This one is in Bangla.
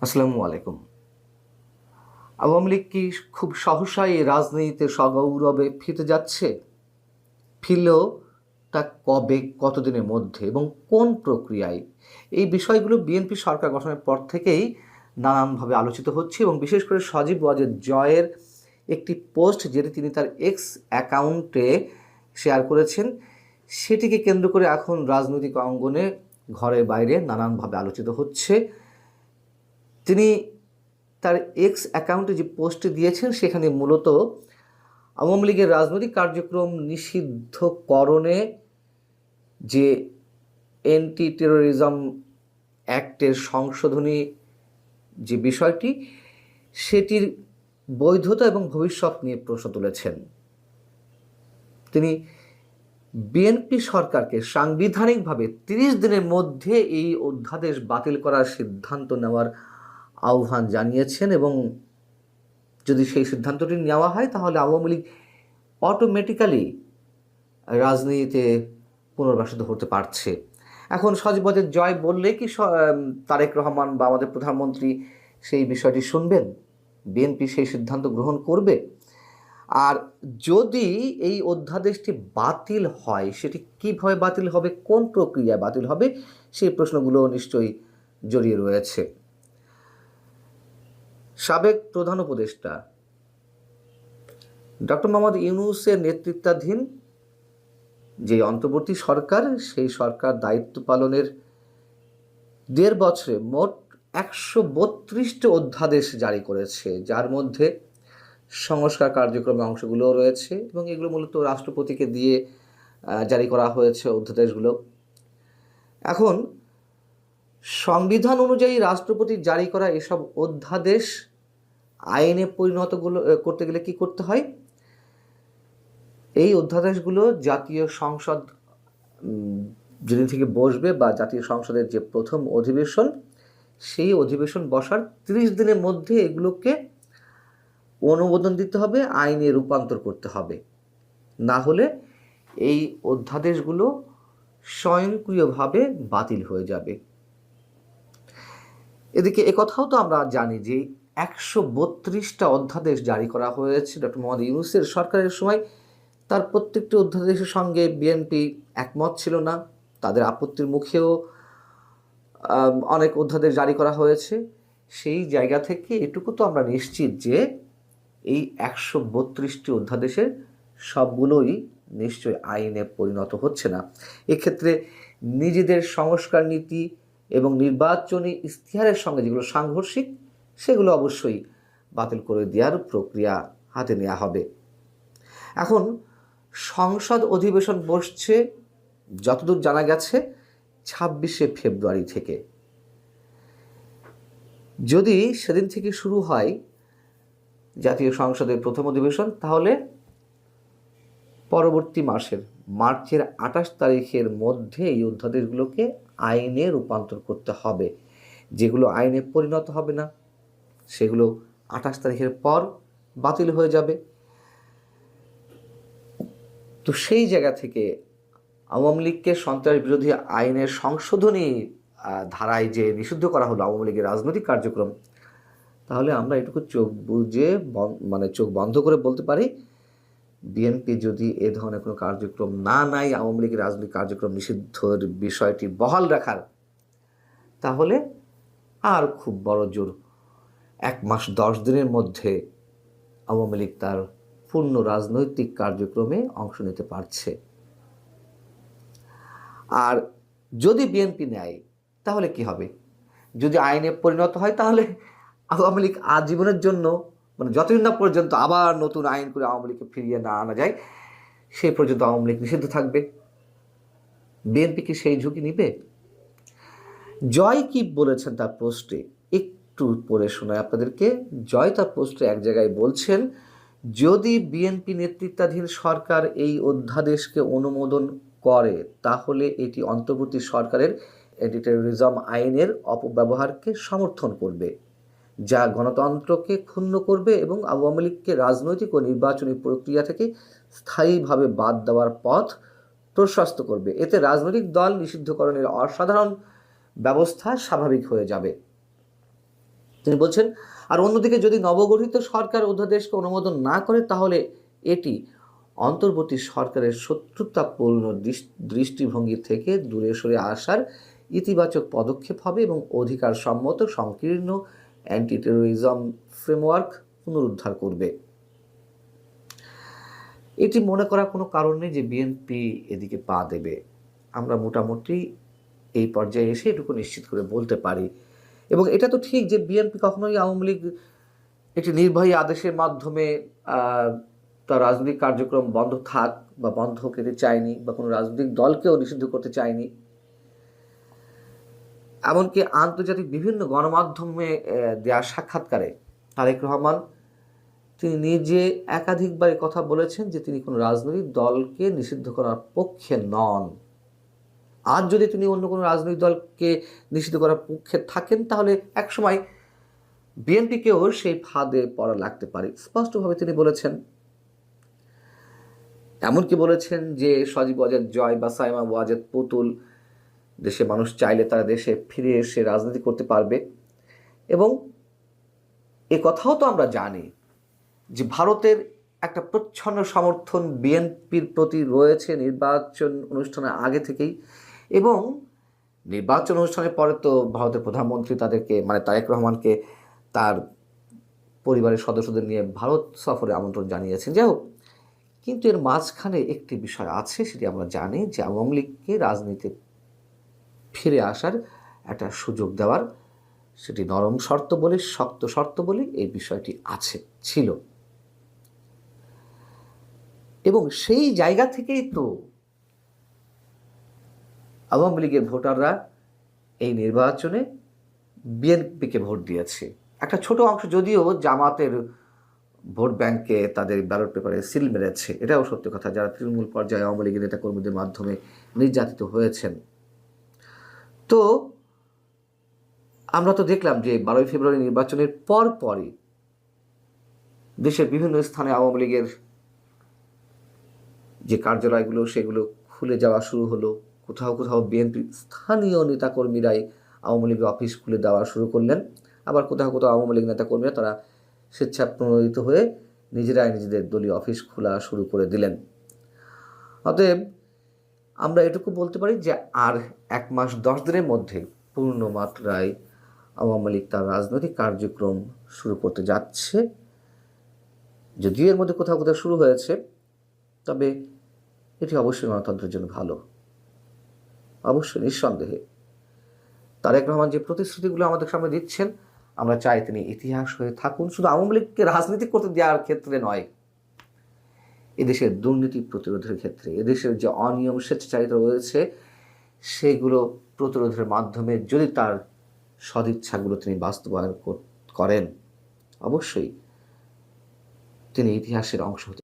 আসসালামু আলাইকুম। আওয়ামী লীগ কি খুব সহসাই রাজনীতিতে সগৌরবে ফিরতে যাচ্ছে? ফিরলেও তা কবে, কতদিনের মধ্যে এবং কোন প্রক্রিয়ায়? এই বিষয়গুলো বিএনপি সরকার গঠনের পর থেকেই নানানভাবে আলোচিত হচ্ছে এবং বিশেষ করে সজীব ওয়াজেদ জয়ের একটি পোস্ট যেটি তিনি তার এক্স অ্যাকাউন্টে শেয়ার করেছেন, সেটিকে কেন্দ্র করে এখন রাজনৈতিক অঙ্গনে ঘরে বাইরে নানানভাবে আলোচিত হচ্ছে। তিনি তার এক্স অ্যাকাউন্টে যে পোস্ট দিয়েছেন সেখানে মূলত আওয়ামী লীগের রাজনৈতিক কার্যক্রম নিষিদ্ধকরণে যে অ্যান্টি টেরোরিজম অ্যাক্টের সংশোধনী যে বিষয়টি, সেটির বৈধতা এবং ভবিষ্যৎ নিয়ে প্রশ্ন তুলেছেন। তিনি বিএনপি সরকারকে সাংবিধানিকভাবে 30 দিনের মধ্যে এই অধ্যাদেশ বাতিল করার সিদ্ধান্ত নেওয়ার আহ্বান জানিয়েছেন এবং যদি সেই সিদ্ধান্তটি নেওয়া হয় তাহলে আওয়ামী লীগ অটোমেটিক্যালি রাজনীতিতে পুনর্বাসিত হতে পারছে। এখন সজীব ওয়াজেদ জয় বললে কি তারেক রহমান বা আমাদের প্রধানমন্ত্রী সেই বিষয়টি শুনবেন? বিএনপি সেই সিদ্ধান্ত গ্রহণ করবে? আর যদি এই অধ্যাদেশটি বাতিল হয়, সেটি কিভাবে বাতিল হবে, কোন প্রক্রিয়ায় বাতিল হবে, সেই প্রশ্নগুলো নিশ্চয়ই জড়িয়ে রয়েছে। সাবেক প্রধান উপদেষ্টা ডক্টর মোহাম্মদ ইউনূসের নেতৃত্বাধীন যে অন্তর্বর্তী সরকার, সেই সরকার দায়িত্ব পালনের 1.5 বছরে মোট 132টি অধ্যাদেশ জারি করেছে, যার মধ্যে সংস্কার কার্যক্রমে অংশগুলোও রয়েছে এবং এগুলো মূলত রাষ্ট্রপতিকে দিয়ে জারি করা হয়েছে অধ্যাদেশগুলো। এখন সংবিধান অনুযায়ী রাষ্ট্রপতি জারি করা এসব অধ্যাদেশ আইনে করতে গেলে কি করতে হয়? এই অধ্যাদেশগুলো জাতীয় সংসদ যেদিন থেকে বসবে বা জাতীয় সংসদের যে প্রথম অধিবেশন, সেই অধিবেশন বসার 30 দিনের মধ্যে এগুলোকে অনুমোদন দিতে হবে, আইনে রূপান্তর করতে হবে। না হলে এই অধ্যাদেশগুলো স্বয়ংক্রিয়ভাবে বাতিল হয়ে যাবে। এদিকে একথাও তো আমরা জানি যে 132টা অধ্যাদেশ জারি করা হয়েছে ডক্টর মোহাম্মদ ইউনূসের সরকারের সময়। তার প্রত্যেকটি অধ্যাদেশের সঙ্গে বিএনপি একমত ছিল না, তাদের আপত্তির মুখেও অনেক অধ্যাদেশ জারি করা হয়েছে। সেই জায়গা থেকে এটুকু তো আমরা নিশ্চিত যে এই 132টি অধ্যাদেশের সবগুলোই নিশ্চয়ই আইনে পরিণত হচ্ছে না। এক্ষেত্রে নিজেদের সংস্কার নীতি এবং নির্বাচনী ইশতেহারের সঙ্গে যেগুলো সাংঘর্ষিক, সেগুলো অবশ্যই বাতিল করে দেওয়ার প্রক্রিয়া হাতে নেওয়া হবে। এখন সংসদ অধিবেশন বসছে যতদূর জানা গেছে 26শে ফেব্রুয়ারি থেকে। যদি সেদিন থেকে শুরু হয় জাতীয় সংসদের প্রথম অধিবেশন, তাহলে পরবর্তী মাসের মার্চের 28 তারিখের মধ্যে এই অধ্যাদেশগুলোকে আইনে রূপান্তর করতে হবে। যেগুলো আইনে পরিণত হবে না সেগুলো 28 তারিখের পর বাতিল হয়ে যাবে। তো সেই জায়গা থেকে আওয়ামী লীগকে সন্ত্রাস বিরোধী আইনের সংশোধনী ধারায় যে নিষিদ্ধ করা হলো আওয়ামী লীগের রাজনৈতিক কার্যক্রম, তাহলে আমরা এটুকু চোখ বুজে চোখ বন্ধ করে বলতে পারি, বিএনপি যদি এ ধরনের কোনো কার্যক্রম না নেয়, আওয়ামী লীগের রাজনৈতিক কার্যক্রম নিষিদ্ধের বিষয়টি বহাল রাখার, তাহলে আর খুব বড় জোর 1 মাস 10 দিনের মধ্যে আওয়ামী লীগ তার পূর্ণ রাজনৈতিক কার্যক্রমে অংশ নিতে পারছে। আর যদি বিএনপি নেয় তাহলে কি হবে? যদি আইনে পরিণত হয় তাহলে আওয়ামী লীগ আজীবনের জন্য, যতদিন না পর্যন্ত আবার নতুন আইন করে আওয়ামী লীগকে ফিরিয়ে না আনা যায়, সেই পর্যন্ত আওয়ামী লীগ নিষিদ্ধ থাকবে। বিএনপি কি সেই ঝুঁকি নিবে? জয় কি বলেছেন তার পোস্টে, একটু পড়ে শোনায় আপনাদেরকে। জয় তার পোস্টে এক জায়গায় বলছেন, যদি বিএনপি নেতৃত্বাধীন সরকার এই অধ্যাদেশকে অনুমোদন করে তাহলে এটি অন্তর্বর্তী সরকারের অ্যান্টি টেরোরিজম আইনের অপব্যবহারকে সমর্থন করবে, যা গণতন্ত্রকে ক্ষুণ্ণ করবে এবং আওয়ামী লীগকে রাজনৈতিক ও নির্বাচনী প্রক্রিয়া থেকে স্থায়ীভাবে বাদ দেওয়ার পথ প্রশস্ত করবে। এতে রাজনৈতিক দল নিষিদ্ধকরণের অসাধারণ ব্যবস্থা স্বাভাবিক হয়ে যাবে। তিনি বলছেন, আর অন্যদিকে যদি নবগঠিত সরকার অধ্যাদেশকে অনুমোদন না করে তাহলে এটি অন্তর্বর্তী সরকারের শত্রুতাপূর্ণ দৃষ্টিভঙ্গি থেকে দূরে সরে আসার ইতিবাচক পদক্ষেপ হবে এবং অধিকার সম্মত সংকীর্ণ অ্যান্টি টেরোরিজম ফ্রেমওয়ার্ক পুনরুদ্ধার করবে। এটি মনে করার কোনো কারণ নেই যে বিএনপি এদিকে পা দেবে। আমরা মোটামুটি এই পর্যায়ে এসে এটুকু নিশ্চিত করে বলতে পারি। এবং এটা তো ঠিক যে বিএনপি কখনোই আওয়ামী লীগ একটি নির্বাহী আদেশের মাধ্যমে তার রাজনৈতিক কার্যক্রম বন্ধ থাক বা বন্ধ করতে চায়নি, বা কোনো রাজনৈতিক দলকেও নিষিদ্ধ করতে চায়নি। এমনকি আন্তর্জাতিক বিভিন্ন গণমাধ্যমে দেওয়া সাক্ষাৎকারে তারেক রহমান তিনি নিজে একাধিকবার কথা বলেছেন যে তিনি কোনো রাজনৈতিক দলকে নিষিদ্ধ করার পক্ষে নন। আর যদি তিনি অন্য কোনো রাজনৈতিক দলকে নিষিদ্ধ করার পক্ষে থাকেন তাহলে একসময় বিএনপিকেও সেই ফাঁদে পড়া লাগতে পারে, স্পষ্টভাবে তিনি বলেছেন। এমনকি বলেছেন যে সজীব ওয়াজেদ জয় বা সাইমা ওয়াজেদ পুতুল দেশে মানুষ চাইলে তারা দেশে ফিরে এসে রাজনীতি করতে পারবে। এবং এ কথাও তো আমরা জানি যে ভারতের একটা প্রচ্ছন্ন সমর্থন বিএনপির প্রতি রয়েছে নির্বাচন অনুষ্ঠানের আগে থেকেই, এবং নির্বাচন অনুষ্ঠানের পরে তো ভারতের প্রধানমন্ত্রী তাদেরকে মানে তারেক রহমানকে তার পরিবারের সদস্যদের নিয়ে ভারত সফরে আমন্ত্রণ জানিয়েছেন। যাই হোক, কিন্তু এর মাঝখানে একটি বিষয় আছে, সেটি আমরা জানি যে আওয়ামী লীগকে রাজনীতিতে ফিরে আসার একটা সুযোগ দেওয়ার, সেটি নরম শর্ত বলে শক্ত শর্ত বলে এই বিষয়টি ছিল। এবং সেই জায়গা থেকেই তো আওয়ামী লীগের ভোটাররা এই নির্বাচনে বিএনপিকে ভোট দিয়েছে। একটা ছোট অংশ যদিও জামাতের ভোট ব্যাংকে তাদের ব্যালট পেপারে সিল মেরেছে, এটাও সত্য কথা, যারা তৃণমূল পর্যায়ে আওয়ামী লীগের নেতাকর্মীদের মাধ্যমে নির্যাতিত হয়েছেন। তো আমরা তো দেখলাম যে 12 ফেব্রুয়ারি নির্বাচনের পরই দেশের বিভিন্ন স্থানে আওয়ামী লীগের যে কার্যালয়গুলো সেগুলো খুলে যাওয়া শুরু হলো। কোথাও কোথাও বিএনপির স্থানীয় নেতাকর্মীরাই আওয়ামী লীগের অফিস খুলে দেওয়া শুরু করলেন। আবার কোথাও কোথাও আওয়ামী লীগ নেতাকর্মীরা তারা স্বেচ্ছাপ্রণোদিত হয়ে নিজেরাই নিজেদের দলীয় অফিস খোলা শুরু করে দিলেন। অতএব আমরা এটুকু বলতে পারি যে আর 1 মাস 10 দিনের মধ্যে পূর্ণ মাত্রায় আওয়ামী লীগ তার রাজনৈতিক কার্যক্রম শুরু করতে যাচ্ছে। যদিও এর মধ্যে কোথাও কোথাও শুরু হয়েছে, তবে এটি অবশ্যই গণতন্ত্রের জন্য ভালো, অবশ্যই নিঃসন্দেহে। তারেক রহমান যে প্রতিশ্রুতিগুলো আমাদের সামনে দিচ্ছেন, আমরা চাই তিনি ইতিহাস হয়ে থাকুন, শুধু আওয়ামী লীগকে রাজনীতি করতে দেওয়ার ক্ষেত্রে নয়, এদেশের দুর্নীতি প্রতিরোধের ক্ষেত্রে, এদেশের যে অনিয়ম স্বেচ্ছাচারিতা রয়েছে সেগুলো প্রতিরোধের মাধ্যমে যদি তার সদিচ্ছাগুলো তিনি বাস্তবায়ন করেন, অবশ্যই তিনি ইতিহাসের অংশ হতে